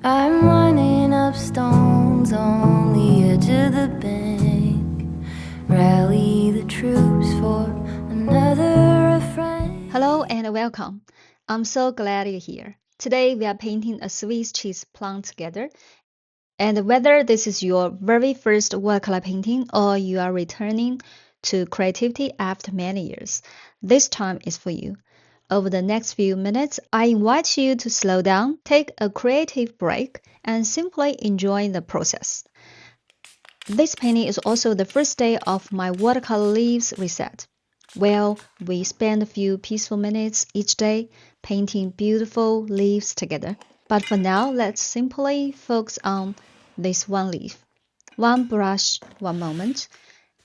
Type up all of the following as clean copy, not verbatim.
I'm running up stones on the edge of the bank. Rally the troops for another refrain. Hello and welcome. I'm so glad you're here. Today we are painting a Swiss cheese plant together. And whether this is your very first watercolor painting or you are returning to creativity after many years, this time is for you. Over the next few minutes, I invite you to slow down, take a creative break, and simply enjoy the process. This painting is also the first day of my watercolor leaves reset. Well, we spend a few peaceful minutes each day painting beautiful leaves together. But for now, let's simply focus on this one leaf, one brush, one moment,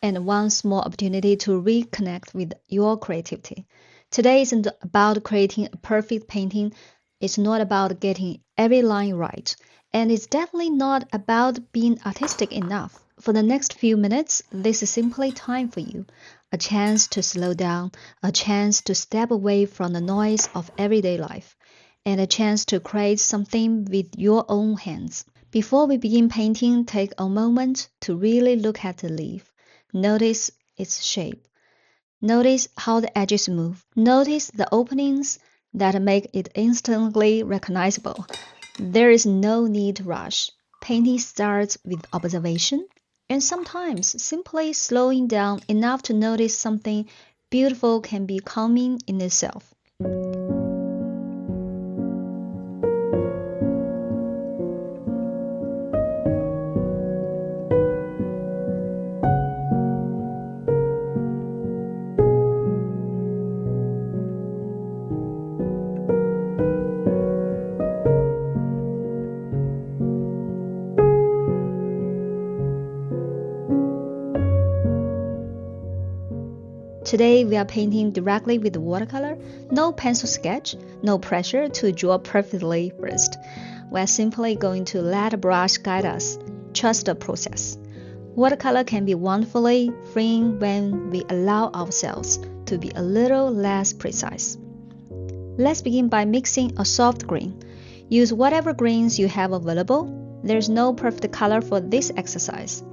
and one small opportunity to reconnect with your creativity. Today isn't about creating a perfect painting. It's not about getting every line right. And it's definitely not about being artistic enough. For the next few minutes, this is simply time for you. A chance to slow down, a chance to step away from the noise of everyday life, and a chance to create something with your own hands. Before we begin painting, take a moment to really look at the leaf. Notice its shape. Notice how the edges move. Notice the openings that make it instantly recognizable. There is no need to rush. Painting starts with observation, and sometimes simply slowing down enough to notice something beautiful can be calming in itself. Today we are painting directly with watercolor, no pencil sketch, no pressure to draw perfectly first. We are simply going to let a brush guide us. Trust the process. Watercolor can be wonderfully freeing when we allow ourselves to be a little less precise. Let's begin by mixing a soft green. Use whatever greens you have available. There's no perfect color for this exercise.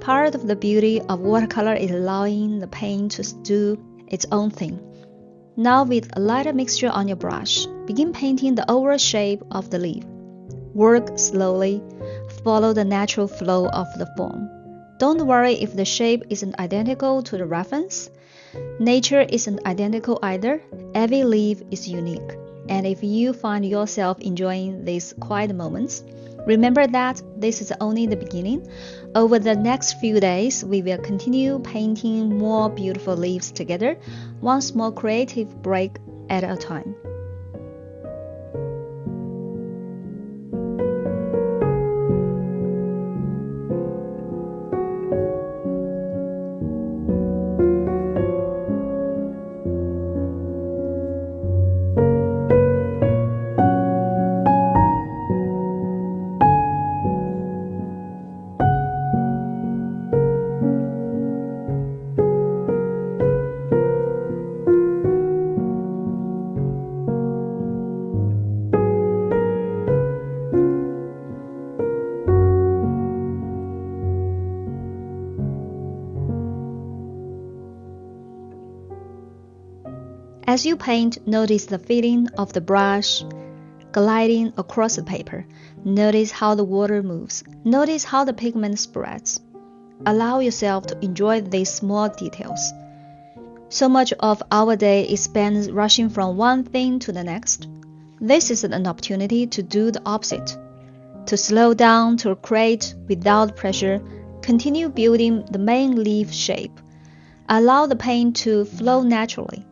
Part of the beauty of watercolor is allowing the paint to do its own thing. Now with a lighter mixture on your brush, begin painting the overall shape of the leaf. Work slowly, follow the natural flow of the form. Don't worry if the shape isn't identical to the reference. Nature isn't identical either. Every leaf is unique. And if you find yourself enjoying these quiet moments, remember that this is only the beginning. Over the next few days, we will continue painting more beautiful leaves together, one small creative break at a time. As you paint, notice the feeling of the brush gliding across the paper. Notice how the water moves. Notice how the pigment spreads. Allow yourself to enjoy these small details. So much of our day is spent rushing from one thing to the next. This is an opportunity to do the opposite. To slow down, to create without pressure. Continue building the main leaf shape. Allow the paint to flow naturally.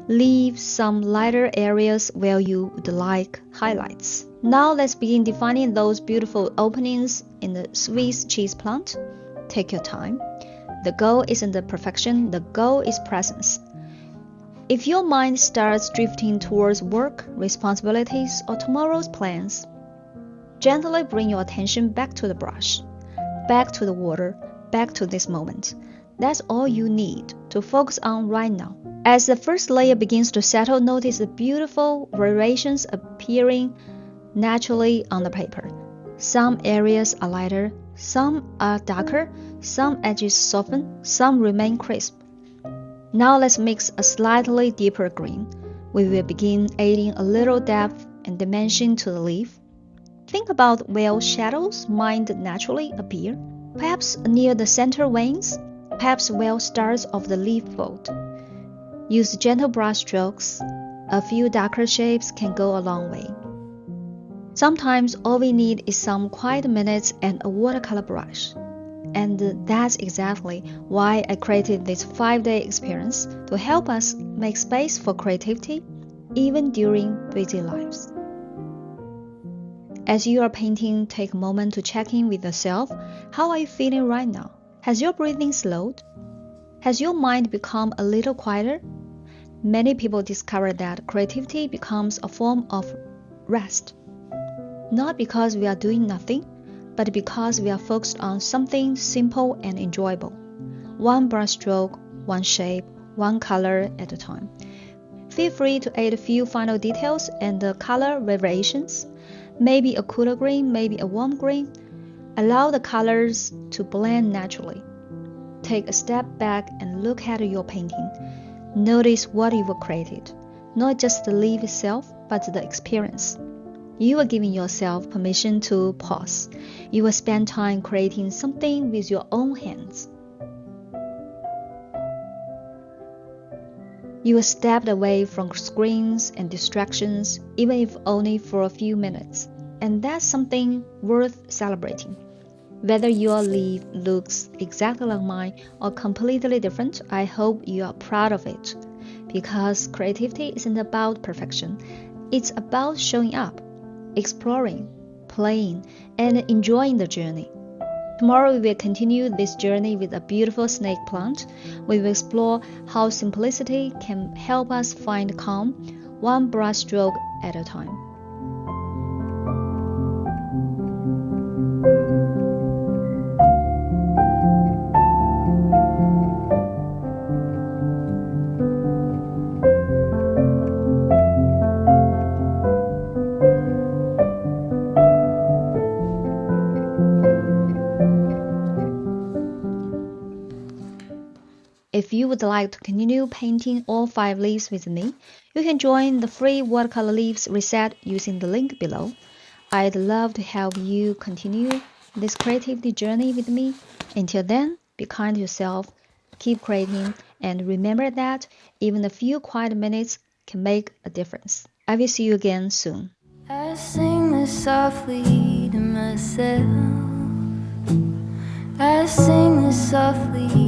Leave some lighter areas where you would like highlights. Now let's begin defining those beautiful openings in the Swiss cheese plant. Take your time. The goal isn't the perfection, the goal is presence. If your mind starts drifting towards work, responsibilities, or tomorrow's plans, gently bring your attention back to the brush, back to the water, back to this moment. That's all you need to focus on right now. As the first layer begins to settle, notice the beautiful variations appearing naturally on the paper. Some areas are lighter, some are darker, some edges soften, some remain crisp. Now let's mix a slightly deeper green. We will begin adding a little depth and dimension to the leaf. Think about where shadows might naturally appear, perhaps near the center veins, perhaps where stars of the leaf fold. Use gentle brush strokes. A few darker shapes can go a long way. Sometimes all we need is some quiet minutes and a watercolor brush. And that's exactly why I created this 5-day experience to help us make space for creativity, even during busy lives. As you are painting, take a moment to check in with yourself. How are you feeling right now? Has your breathing slowed? Has your mind become a little quieter? Many people discover that creativity becomes a form of rest. Not because we are doing nothing, but because we are focused on something simple and enjoyable. One brushstroke, one shape, one color at a time. Feel free to add a few final details and color variations. Maybe a cooler green, maybe a warm green. Allow the colors to blend naturally. Take a step back and look at your painting. Notice what you have created, not just the leaf itself, but the experience. You are giving yourself permission to pause. You will spend time creating something with your own hands. You will step away from screens and distractions, even if only for a few minutes. And that's something worth celebrating. Whether your leaf looks exactly like mine or completely different, I hope you are proud of it. Because creativity isn't about perfection. It's about showing up, exploring, playing, and enjoying the journey. Tomorrow we will continue this journey with a beautiful snake plant. We will explore how simplicity can help us find calm, one brushstroke at a time. If you would like to continue painting all 5 leaves with me, you can join the free watercolor leaves reset using the link below. I'd love to help you continue this creativity journey with me. Until then, be kind to yourself, keep creating, and remember that even a few quiet minutes can make a difference. I will see you again soon. I sing this softly to myself. I sing this softly